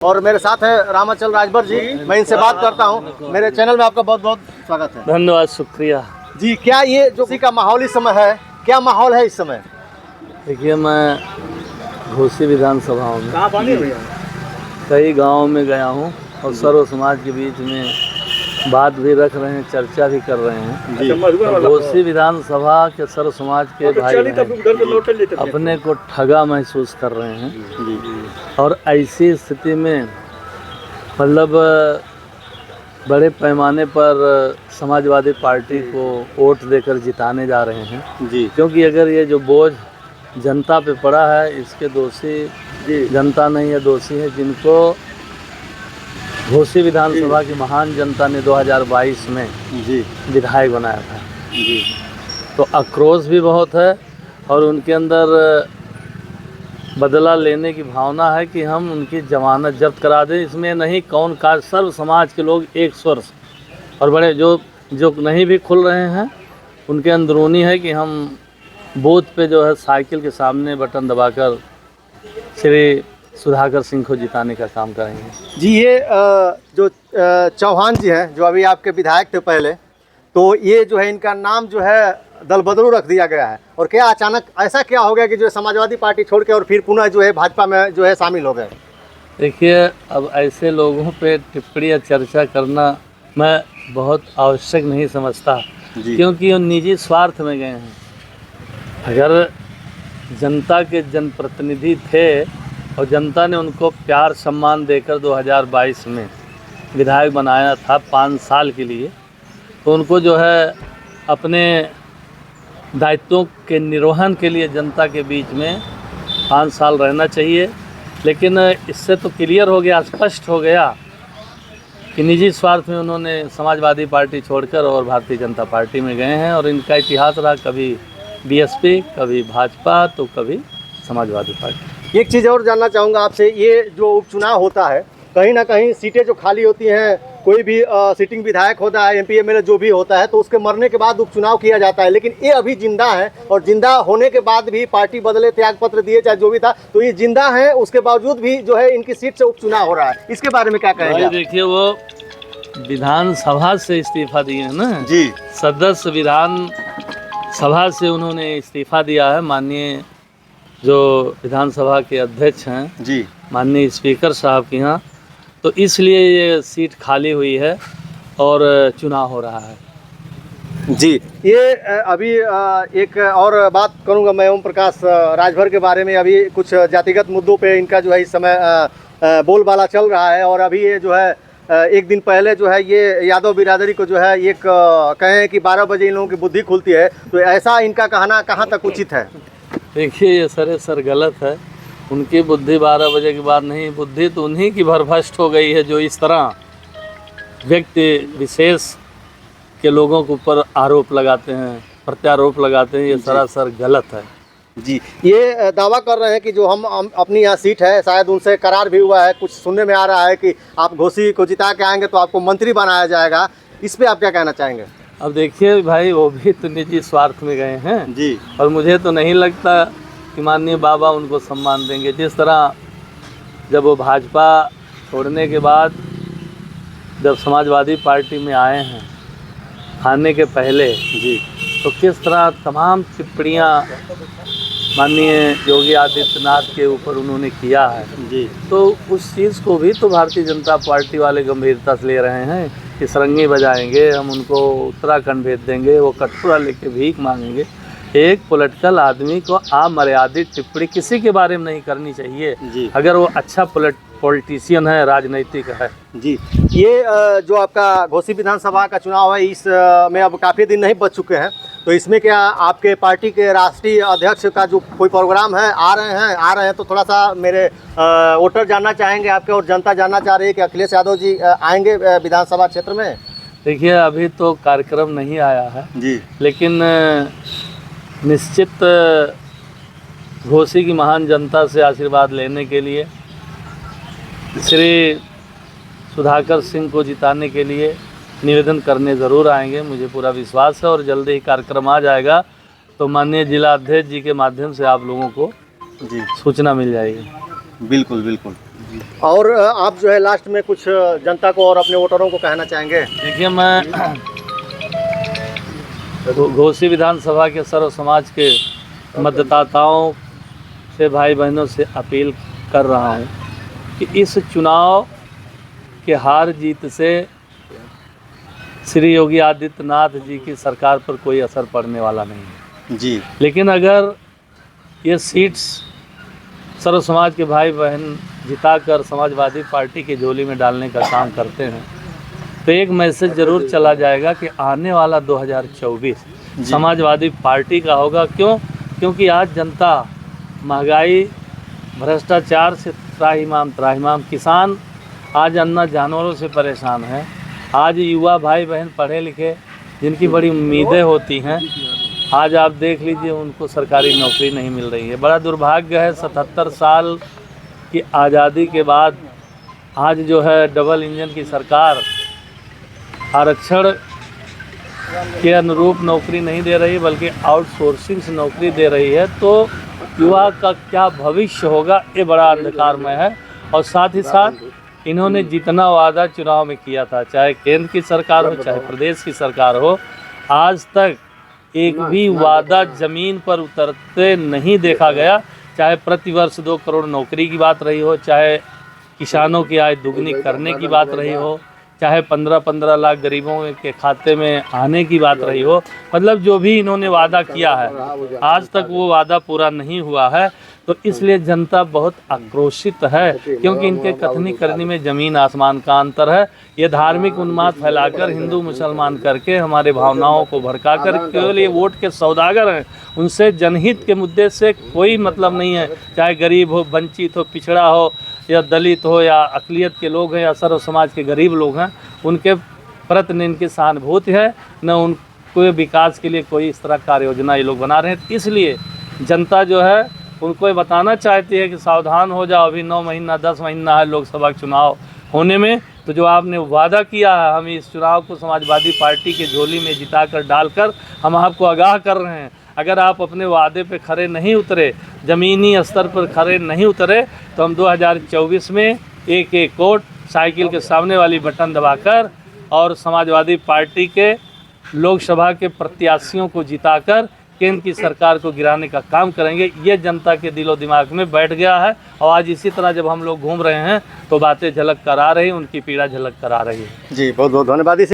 और मेरे साथ है रामाचल राजभर जी, मैं इनसे बात करता हूँ। मेरे चैनल में आपका बहुत बहुत स्वागत है। धन्यवाद, शुक्रिया जी। क्या ये जो किसी का माहौल इस समय है, क्या माहौल है इस समय? देखिए, मैं घोसी विधानसभा में कई गांवों में गया हूं और सर्व समाज के बीच में बात भी रख रहे हैं, चर्चा भी कर रहे हैं। घोसी विधानसभा के सर्व समाज के भाई बहन अपने को ठगा महसूस कर रहे हैं और ऐसी स्थिति में मतलब बड़े पैमाने पर समाजवादी पार्टी को वोट देकर जिताने जा रहे हैं जी। क्योंकि अगर ये जो बोझ जनता पे पड़ा है, इसके दोषी जनता नहीं है, दोषी है जिनको घोसी विधानसभा की महान जनता ने 2022 में विधायक बनाया था जी। तो आक्रोश भी बहुत है और उनके अंदर बदला लेने की भावना है कि हम उनकी जमानत जब्त करा दें। इसमें नहीं कौन का, सर्व समाज के लोग एक स्वर और बड़े जो नहीं भी खुल रहे हैं उनके अंदरूनी है कि हम बूथ पे जो है साइकिल के सामने बटन दबाकर श्री सुधाकर सिंह को जिताने का काम करेंगे जी। ये जो चौहान जी हैं, जो अभी आपके विधायक थे पहले, तो ये जो है इनका नाम जो है दल बदलू रख दिया गया है। और क्या अचानक ऐसा क्या हो गया कि जो समाजवादी पार्टी छोड़ के और फिर पुनः जो है भाजपा में जो है शामिल हो गए? देखिए, अब ऐसे लोगों पे टिप्पणी या चर्चा करना मैं बहुत आवश्यक नहीं समझता, क्योंकि वो निजी स्वार्थ में गए हैं। अगर जनता के जनप्रतिनिधि थे और जनता ने उनको प्यार सम्मान देकर 2022 में विधायक बनाया था 5 साल के लिए, तो उनको जो है अपने दायित्वों के निर्वहन के लिए जनता के बीच में 5 साल रहना चाहिए। लेकिन इससे तो क्लियर हो गया, स्पष्ट हो गया कि निजी स्वार्थ में उन्होंने समाजवादी पार्टी छोड़कर और भारतीय जनता पार्टी में गए हैं। और इनका इतिहास रहा, कभी बीएसपी, कभी भाजपा, तो कभी समाजवादी पार्टी। एक चीज़ और जानना चाहूँगा आपसे, ये जो उपचुनाव होता है, कहीं ना कहीं सीटें जो खाली होती हैं, कोई भी सिटिंग विधायक होता है, एमपी एमएलए जो भी होता है, तो उसके मरने के बाद उपचुनाव किया जाता है। लेकिन ये अभी जिंदा है और जिंदा होने के बाद भी पार्टी बदले, त्यागपत्र दिए, चाहे जो भी था, तो ये जिंदा है, उसके बावजूद भी जो है इनकी सीट से उपचुनाव हो रहा है। इसके बारे में क्या कहेंगे? देखिए, वो विधानसभा से इस्तीफा दिए हैं ना जी। सदस्य विधानसभा से उन्होंने इस्तीफा दिया है। माननीय जो विधानसभा के अध्यक्ष हैं जी, माननीय स्पीकर साहब के यहाँ, तो इसलिए ये सीट खाली हुई है और चुनाव हो रहा है जी। ये अभी एक और बात करूंगा मैं ओम प्रकाश राजभर के बारे में। अभी कुछ जातिगत मुद्दों पे इनका जो है इस समय बोलबाला चल रहा है। और अभी ये जो है एक दिन पहले जो है ये यादव बिरादरी को जो है एक कहें कि 12 बजे इन लोगों की बुद्धि खुलती है, तो ऐसा इनका कहना कहाँ तक उचित है? देखिए, ये सरासर गलत है। उनकी बुद्धि 12 बजे के बाद नहीं, बुद्धि तो उन्हीं की भरभष्ट हो गई है जो इस तरह व्यक्ति विशेष के लोगों के ऊपर आरोप लगाते हैं, प्रत्यारोप लगाते हैं। ये सरासर गलत है जी। ये दावा कर रहे हैं कि जो हम अपनी यहाँ सीट है, शायद उनसे करार भी हुआ है। कुछ सुनने में आ रहा है कि आप घोसी को जिता के आएंगे तो आपको मंत्री बनाया जाएगा। इस पे आप क्या कहना चाहेंगे? अब देखिए भाई, वो भी तो निजी स्वार्थ में गए हैं जी, और मुझे तो नहीं लगता कि माननीय बाबा उनको सम्मान देंगे। जिस तरह जब वो भाजपा छोड़ने के बाद जब समाजवादी पार्टी में आए हैं, आने के पहले जी, तो किस तरह तमाम टिप्पणियाँ माननीय योगी आदित्यनाथ के ऊपर उन्होंने किया है जी, तो उस चीज़ को भी तो भारतीय जनता पार्टी वाले गंभीरता से ले रहे हैं कि सरंगी बजाएंगे, हम उनको उत्तराखंड भेज देंगे, वो कटोरा लेके भीख मांगेंगे। एक पॉलिटिकल आदमी को अमर्यादित टिप्पणी किसी के बारे में नहीं करनी चाहिए जी, अगर वो अच्छा पॉलिटिशियन है, राजनीतिक है जी। ये जो आपका घोसी विधानसभा का चुनाव है, इस में अब काफ़ी दिन नहीं बच चुके हैं, तो इसमें क्या आपके पार्टी के राष्ट्रीय अध्यक्ष का जो कोई प्रोग्राम है, आ रहे हैं तो थोड़ा सा मेरे वोटर जानना चाहेंगे आपके, और जनता जानना चाह रही है कि अखिलेश यादव जी आएंगे विधानसभा क्षेत्र में? देखिए, अभी तो कार्यक्रम नहीं आया है जी, लेकिन निश्चित घोसी की महान जनता से आशीर्वाद लेने के लिए, श्री सुधाकर सिंह को जिताने के लिए निवेदन करने ज़रूर आएंगे। मुझे पूरा विश्वास है और जल्दी ही कार्यक्रम आ जाएगा, तो माननीय जिला अध्यक्ष जी के माध्यम से आप लोगों को जी सूचना मिल जाएगी। बिल्कुल बिल्कुल। और आप जो है लास्ट में कुछ जनता को और अपने वोटरों को कहना चाहेंगे? देखिए, मैं घोसी विधानसभा के सर्व समाज के मतदाताओं से, भाई बहनों से अपील कर रहा हूँ कि इस चुनाव के हार जीत से श्री योगी आदित्यनाथ जी की सरकार पर कोई असर पड़ने वाला नहीं है जी। लेकिन अगर ये सीट्स सर्व समाज के भाई बहन जिताकर समाजवादी पार्टी की झोली में डालने का काम करते हैं तो एक मैसेज ज़रूर चला जाएगा कि आने वाला 2024 समाजवादी पार्टी का होगा। क्योंकि आज जनता महंगाई, भ्रष्टाचार से त्राहिमाम, किसान आज अन्न जानवरों से परेशान है। आज युवा भाई बहन पढ़े लिखे जिनकी बड़ी उम्मीदें होती हैं, आज आप देख लीजिए उनको सरकारी नौकरी नहीं मिल रही है। बड़ा दुर्भाग्य है, 77 साल की आज़ादी के बाद आज जो है डबल इंजन की सरकार आरक्षण के अनुरूप नौकरी नहीं दे रही बल्कि आउटसोर्सिंग से नौकरी दे रही है। तो युवा का क्या भविष्य होगा, ये बड़ा अंधकारमय है। और साथ ही साथ इन्होंने जितना वादा चुनाव में किया था, चाहे केंद्र की सरकार हो चाहे प्रदेश की सरकार हो, आज तक एक भी वादा ज़मीन पर उतरते नहीं देखा गया। चाहे प्रतिवर्ष 2 करोड़ नौकरी की बात रही हो, चाहे किसानों की आय दुगनी करने की बात रही हो, चाहे 15-15 लाख गरीबों के खाते में आने की बात रही हो, मतलब जो भी इन्होंने वादा किया है आज तक वो वादा पूरा नहीं हुआ है। तो इसलिए जनता बहुत आक्रोशित है क्योंकि इनके कथनी करनी में ज़मीन आसमान का अंतर है। ये धार्मिक उन्माद फैलाकर हिंदू मुसलमान करके हमारे भावनाओं को भड़काकर केवल ये वोट के सौदागर हैं। उनसे जनहित के मुद्दे से कोई मतलब नहीं है, चाहे गरीब हो, वंचित हो, पिछड़ा हो या दलित हो या अक़लियत के लोग हैं या सर्व समाज के गरीब लोग हैं, उनके प्रति न इनकी सहानुभूति है न उनको विकास के लिए कोई इस तरह कार्य योजना ये लोग बना रहे हैं। इसलिए जनता जो है उनको ये बताना चाहती है कि सावधान हो जाओ, अभी 9 महीना 10 महीना है लोकसभा चुनाव होने में। तो जो आपने वादा किया है, हम इस चुनाव को समाजवादी पार्टी के झोली में जिताकर डालकर हम आपको आगाह कर रहे हैं। अगर आप अपने वादे पे खरे नहीं उतरे, ज़मीनी स्तर पर खरे नहीं उतरे, तो हम 2024 में एक वोट साइकिल के सामने वाली बटन दबाकर और समाजवादी पार्टी के लोकसभा के प्रत्याशियों को जिताकर केंद्र की सरकार को गिराने का काम करेंगे। ये जनता के दिलो दिमाग में बैठ गया है और आज इसी तरह जब हम लोग घूम रहे हैं तो बातें झलक कर आ रही, उनकी पीड़ा झलक कर आ रही है। जी, बहुत बहुत धन्यवाद।